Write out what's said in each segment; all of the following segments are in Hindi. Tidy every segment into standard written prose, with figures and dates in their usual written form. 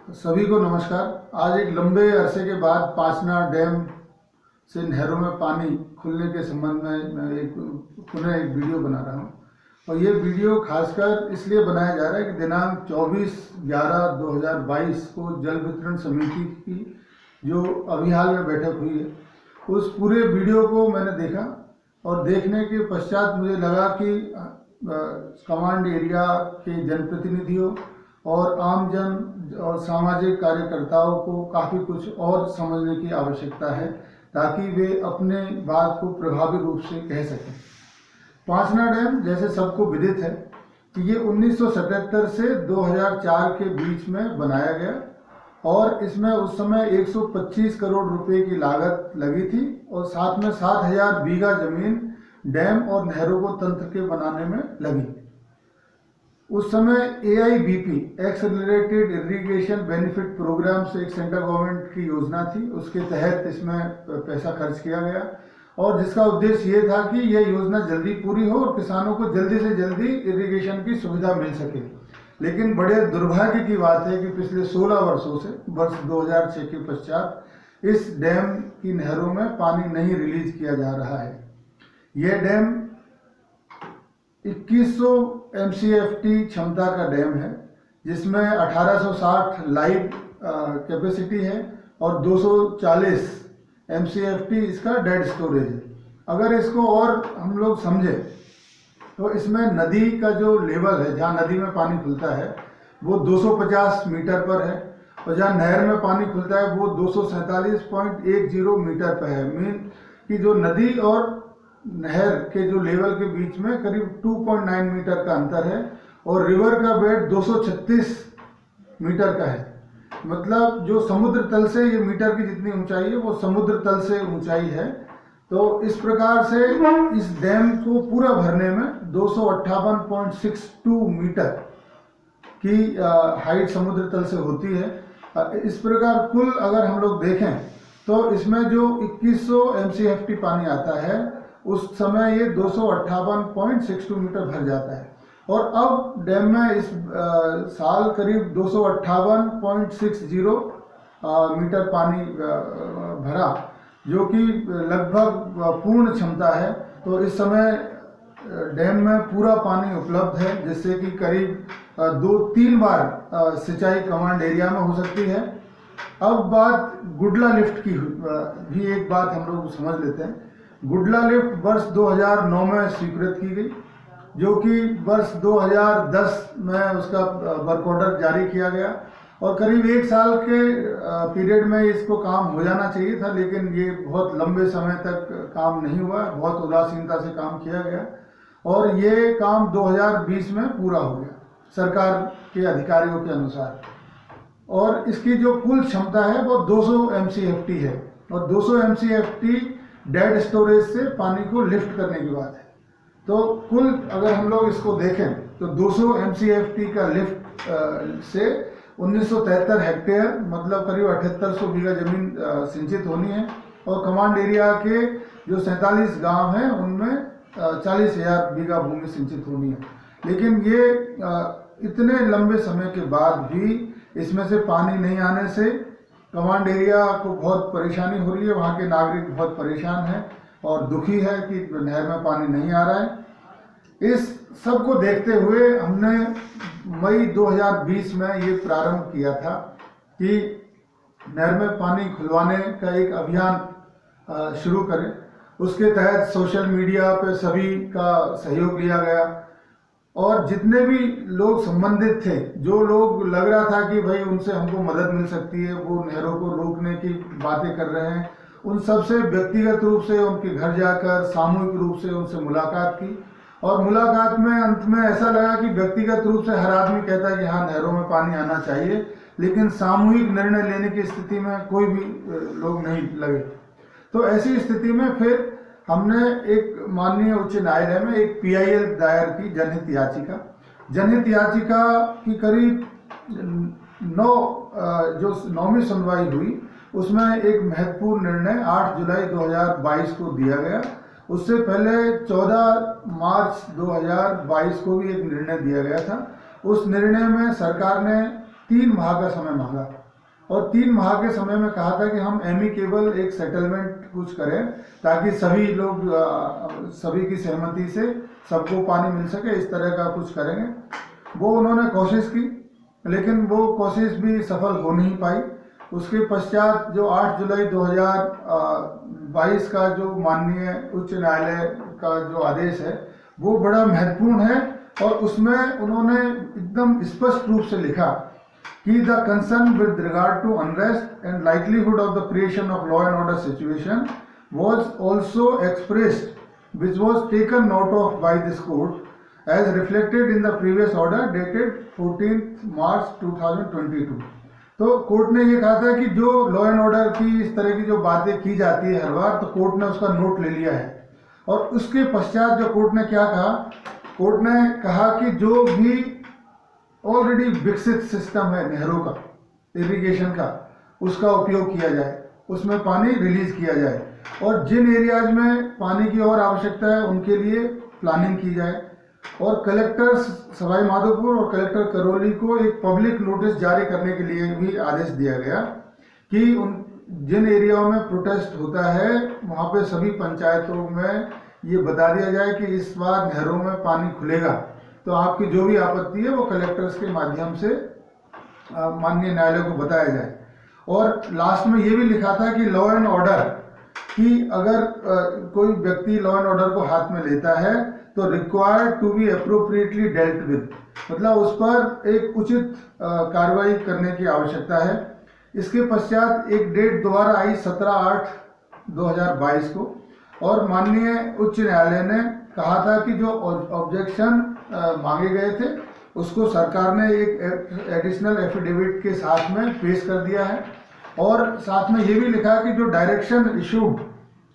सभी को नमस्कार। आज एक लंबे अरसे के बाद पाचना डैम से नहरों में पानी खुलने के संबंध में मैं पुनः एक वीडियो बना रहा हूँ। और ये वीडियो खासकर इसलिए बनाया जा रहा है कि दिनांक 24/11/2022 को जल वितरण समिति की जो अभी हाल में बैठक हुई है, उस पूरे वीडियो को मैंने देखा और देखने के पश्चात मुझे लगा कि कमांड एरिया के जनप्रतिनिधियों और आमजन और सामाजिक कार्यकर्ताओं को काफ़ी कुछ और समझने की आवश्यकता है ताकि वे अपने बात को प्रभावी रूप से कह सकें। पाचना डैम जैसे सबको विदित है कि ये 1977 से 2004 के बीच में बनाया गया और इसमें उस समय 125 करोड़ रुपए की लागत लगी थी और साथ में 7,000 बीघा जमीन डैम और नहरों को तंत्र के बनाने में लगी। उस समय AIBP accelerated irrigation benefit programme से एक सेंट्रल गवर्नमेंट की योजना थी, उसके तहत इसमें पैसा खर्च किया गया और जिसका उद्देश्य ये था कि यह योजना जल्दी पूरी हो और किसानों को जल्दी से जल्दी इरिगेशन की सुविधा मिल सके। लेकिन बड़े दुर्भाग्य की बात है कि पिछले 16 वर्षों से वर्ष 2006 के पश्चात इस डैम की नहरों में पानी नहीं रिलीज किया जा रहा है। यह डैम 2100 MCFT क्षमता का डैम है जिसमें 1860 लाइव कैपेसिटी है और 240 MCFT इसका डेड स्टोरेज है। अगर इसको और हम लोग समझें तो इसमें नदी का जो लेवल है, जहाँ नदी में पानी खुलता है वो 250 मीटर पर है और जहाँ नहर में पानी खुलता है वो 247.10 मीटर पर है। मीन कि जो नदी और नहर के जो लेवल के बीच में करीब 2.9 मीटर का अंतर है और रिवर का बेड 236 मीटर का है। मतलब जो समुद्र तल से ये मीटर की जितनी ऊंचाई है वो समुद्र तल से ऊंचाई है। तो इस प्रकार से इस डैम को पूरा भरने में 258.62 मीटर की हाइट समुद्र तल से होती है। इस प्रकार कुल अगर हम लोग देखें तो इसमें जो 2100 MCFT पानी आता है उस समय ये 258.62 मीटर भर जाता है और अब डैम में इस साल करीब 258.60 मीटर पानी भरा, जो कि लगभग पूर्ण क्षमता है। तो इस समय डैम में पूरा पानी उपलब्ध है जिससे कि करीब 2-3 बार सिंचाई कमांड एरिया में हो सकती है। अब बात गुडला लिफ्ट की भी एक बात हम लोग समझ लेते हैं। गुडला लिफ्ट वर्ष 2009 में स्वीकृत की गई, जो कि वर्ष 2010 में उसका वर्क ऑर्डर जारी किया गया और करीब 1 साल के पीरियड में इसको काम हो जाना चाहिए था, लेकिन ये बहुत लंबे समय तक काम नहीं हुआ, बहुत उदासीनता से काम किया गया और ये काम 2020 में पूरा हो गया सरकार के अधिकारियों के अनुसार। और इसकी जो कुल क्षमता है वो 200 MCFT है और 200 MCFT डेड स्टोरेज से पानी को लिफ्ट करने की बात है। तो कुल अगर हम लोग इसको देखें तो 200 MCFT का लिफ्ट से 1973 हेक्टेयर मतलब करीब 7800 बीघा जमीन सिंचित होनी है और कमांड एरिया के जो 47 गांव हैं उनमें 40,000 बीघा भूमि सिंचित होनी है। लेकिन ये इतने लंबे समय के बाद भी इसमें से पानी नहीं आने से कमांड एरिया को बहुत परेशानी हो रही है। वहाँ के नागरिक बहुत परेशान हैं और दुखी है कि नहर में पानी नहीं आ रहा है। इस सब को देखते हुए हमने मई 2020 में ये प्रारंभ किया था कि नहर में पानी खुलवाने का एक अभियान शुरू करें। उसके तहत सोशल मीडिया पे सभी का सहयोग लिया गया और जितने भी लोग संबंधित थे, जो लोग लग रहा था कि भाई उनसे हमको मदद मिल सकती है, वो नहरों को रोकने की बातें कर रहे हैं, उन सबसे व्यक्तिगत रूप से उनके घर जाकर सामूहिक रूप से उनसे मुलाकात की और मुलाकात में अंत में ऐसा लगा कि व्यक्तिगत रूप से हर आदमी कहता है कि हाँ नहरों में पानी आना चाहिए, लेकिन सामूहिक निर्णय लेने की स्थिति में कोई भी लोग नहीं लगे। तो ऐसी स्थिति में फिर हमने एक माननीय उच्च न्यायालय में एक PIL दायर की जनहित याचिका। जनहित याचिका की करीब 9वीं सुनवाई हुई, उसमें एक महत्वपूर्ण निर्णय 8 जुलाई 2022 को दिया गया। उससे पहले 14 मार्च 2022 को भी एक निर्णय दिया गया था। उस निर्णय में सरकार ने 3 माह का समय मांगा और 3 माह के समय में कहा था कि हम एमिकेबल एक सेटलमेंट कुछ करें ताकि सभी लोग सभी की सहमति से सबको पानी मिल सके, इस तरह का कुछ करेंगे। वो उन्होंने कोशिश की, लेकिन वो कोशिश भी सफल हो नहीं पाई। उसके पश्चात जो 8 जुलाई 2022 का जो माननीय उच्च न्यायालय का जो आदेश है वो बड़ा महत्वपूर्ण है और उसमें उन्होंने एकदम स्पष्ट रूप से लिखा कि the concern with regard to unrest and likelihood of the creation of law and order situation was also expressed, which was taken note of by this court as reflected in the previous order dated 14th March 2022। तो कोर्ट ने ये कहा था कि जो लॉ एंड ऑर्डर की इस तरह की जो बातें की जाती है हर बार, तो कोर्ट ने उसका नोट ले लिया है। और उसके पश्चात जो कोर्ट ने क्या कहा, कोर्ट ने कहा कि जो भी ऑलरेडी विकसित सिस्टम है नहरों का, इरिगेशन का, उसका उपयोग किया जाए, उसमें पानी रिलीज किया जाए और जिन एरियाज में पानी की और आवश्यकता है उनके लिए प्लानिंग की जाए। और कलेक्टर सवाई माधोपुर और कलेक्टर करौली को एक पब्लिक नोटिस जारी करने के लिए भी आदेश दिया गया कि उन जिन एरियाओं में प्रोटेस्ट होता है वहाँ पे सभी पंचायतों में ये बता दिया जाए कि इस बार नहरों में पानी खुलेगा, तो आपकी जो भी आपत्ति है वो कलेक्टर्स के माध्यम से माननीय न्यायालय को बताया जाए। और लास्ट में ये भी लिखा था कि लॉ एंड ऑर्डर कि अगर कोई व्यक्ति लॉ एंड ऑर्डर को हाथ में लेता है तो required to be appropriately dealt with, मतलब उस पर एक उचित कार्रवाई करने की आवश्यकता है। इसके पश्चात एक डेट दोबारा आई 17/8/2022 को और माननीय उच्च न्यायालय ने कहा था कि जो ऑब्जेक्शन मांगे गए थे उसको सरकार ने एक एडिशनल एफिडेविट के साथ में पेश कर दिया है और साथ में ये भी लिखा कि जो direction issued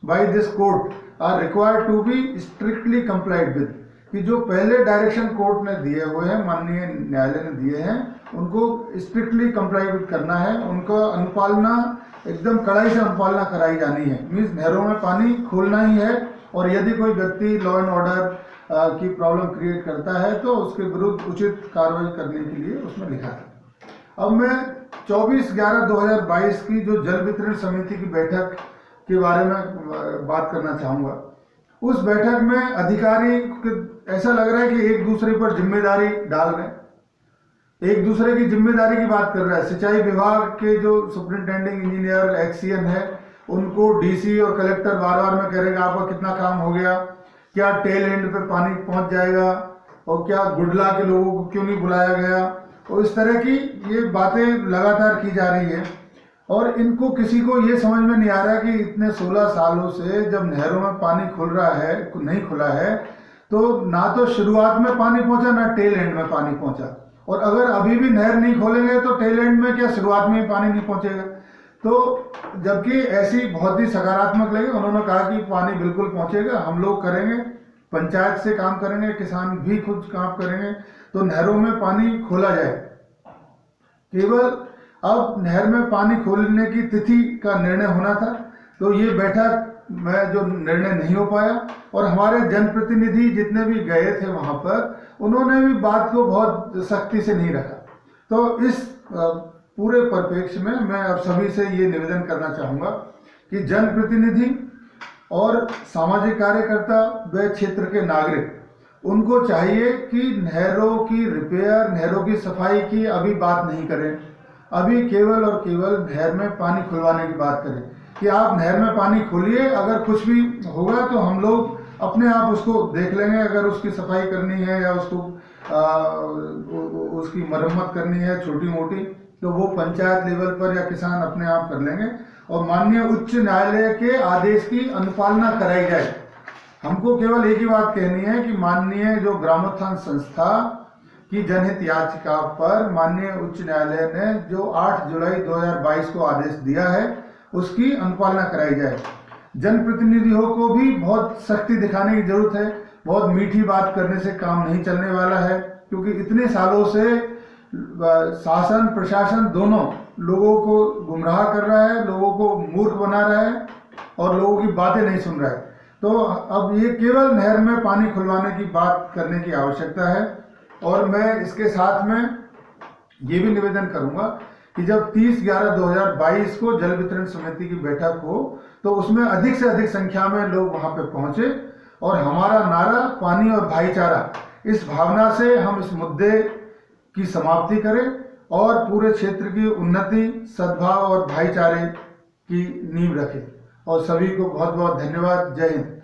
by this court are required to be strictly complied with, कि जो पहले डायरेक्शन कोर्ट ने दिए हुए हैं, माननीय न्यायालय ने दिए हैं, उनको स्ट्रिक्टली कंप्लाई करना है, उनका अनुपालना एकदम कड़ाई से अनुपालना कराई जानी है। मीन्स नहरों में पानी खोलना ही है और यदि कोई व्यक्ति लॉ एंड ऑर्डर की प्रॉब्लम क्रिएट करता है तो उसके विरुद्ध उचित कार्रवाई करने के लिए उसमें लिखा था। अब मैं 24/11/2022 की जो जल वितरण समिति की बैठक के बारे में बात करना चाहूँगा। उस बैठक में अधिकारी ऐसा लग रहा है कि एक दूसरे पर जिम्मेदारी डाल रहे हैं, एक दूसरे की जिम्मेदारी की बात कर रहा है। सिंचाई विभाग के जो सुपरिंटेंडिंग इंजीनियर एक्सीएन है उनको डीसी और कलेक्टर बार बार में कह रहे हैं आपका कितना काम हो गया, क्या टेल एंड पे पानी पहुंच जाएगा और क्या गुडला के लोगों को क्यों नहीं बुलाया गया, और इस तरह की ये बातें लगातार की जा रही है। और इनको किसी को ये समझ में नहीं आ रहा कि इतने 16 सालों से जब नहरों में पानी खुल रहा है, नहीं खुला है, तो ना तो शुरुआत में पानी पहुंचा ना टेल एंड में पानी पहुंचा, और अगर अभी भी नहर नहीं खोलेंगे तो टेल एंड में क्या शुरुआत में ही पानी नहीं पहुंचेगा। तो जबकि ऐसी बहुत ही सकारात्मक लगे, उन्होंने कहा कि पानी बिल्कुल पहुंचेगा, हम लोग करेंगे, पंचायत से काम करेंगे, किसान भी खुद काम करेंगे, तो नहरों में पानी खोला जाए। केवल अब नहर में पानी खोलने की तिथि का निर्णय होना था, तो ये बैठक में जो निर्णय नहीं हो पाया और हमारे जनप्रतिनिधि जितने भी गए थे वहाँ पर उन्होंने भी बात को बहुत सख्ती से नहीं रखा। तो इस पूरे परिप्रेक्ष्य में मैं अब सभी से ये निवेदन करना चाहूँगा कि जनप्रतिनिधि और सामाजिक कार्यकर्ता व क्षेत्र के नागरिक, उनको चाहिए कि नहरों की रिपेयर, नहरों की सफाई की अभी बात नहीं करें, अभी केवल और केवल नहर में पानी खुलवाने की बात करें कि आप नहर में पानी खोलिए, अगर कुछ भी होगा तो हम लोग अपने आप उसको देख लेंगे, अगर उसकी सफाई करनी है या उसको उसकी मरम्मत करनी है छोटी मोटी, तो वो पंचायत लेवल पर या किसान अपने आप कर लेंगे और माननीय उच्च न्यायालय के आदेश की अनुपालना कराई जाए। हमको केवल एक ही बात कहनी है कि माननीय जो ग्रामोत्थान संस्था की जनहित याचिका पर माननीय उच्च न्यायालय ने जो 8 जुलाई 2022 को आदेश दिया है उसकी अनुपालना कराई जाए। जनप्रतिनिधियों को भी बहुत सख्ती दिखाने की जरूरत है, बहुत मीठी बात करने से काम नहीं चलने वाला है, क्योंकि इतने सालों से शासन प्रशासन दोनों लोगों को गुमराह कर रहा है, लोगों को मूर्ख बना रहा है और लोगों की बातें नहीं सुन रहा है। तो अब ये केवल नहर में पानी खुलवाने की बात करने की आवश्यकता है। और मैं इसके साथ में ये भी निवेदन करूंगा कि जब 30/11/2022 को जल वितरण समिति की बैठक हो तो उसमें अधिक से अधिक संख्या में लोग वहां पे पहुंचे और हमारा नारा पानी और भाईचारा, इस भावना से हम इस मुद्दे की समाप्ति करें और पूरे क्षेत्र की उन्नति, सद्भाव और भाईचारे की नींव रखें। और सभी को बहुत बहुत धन्यवाद। जय हिंद।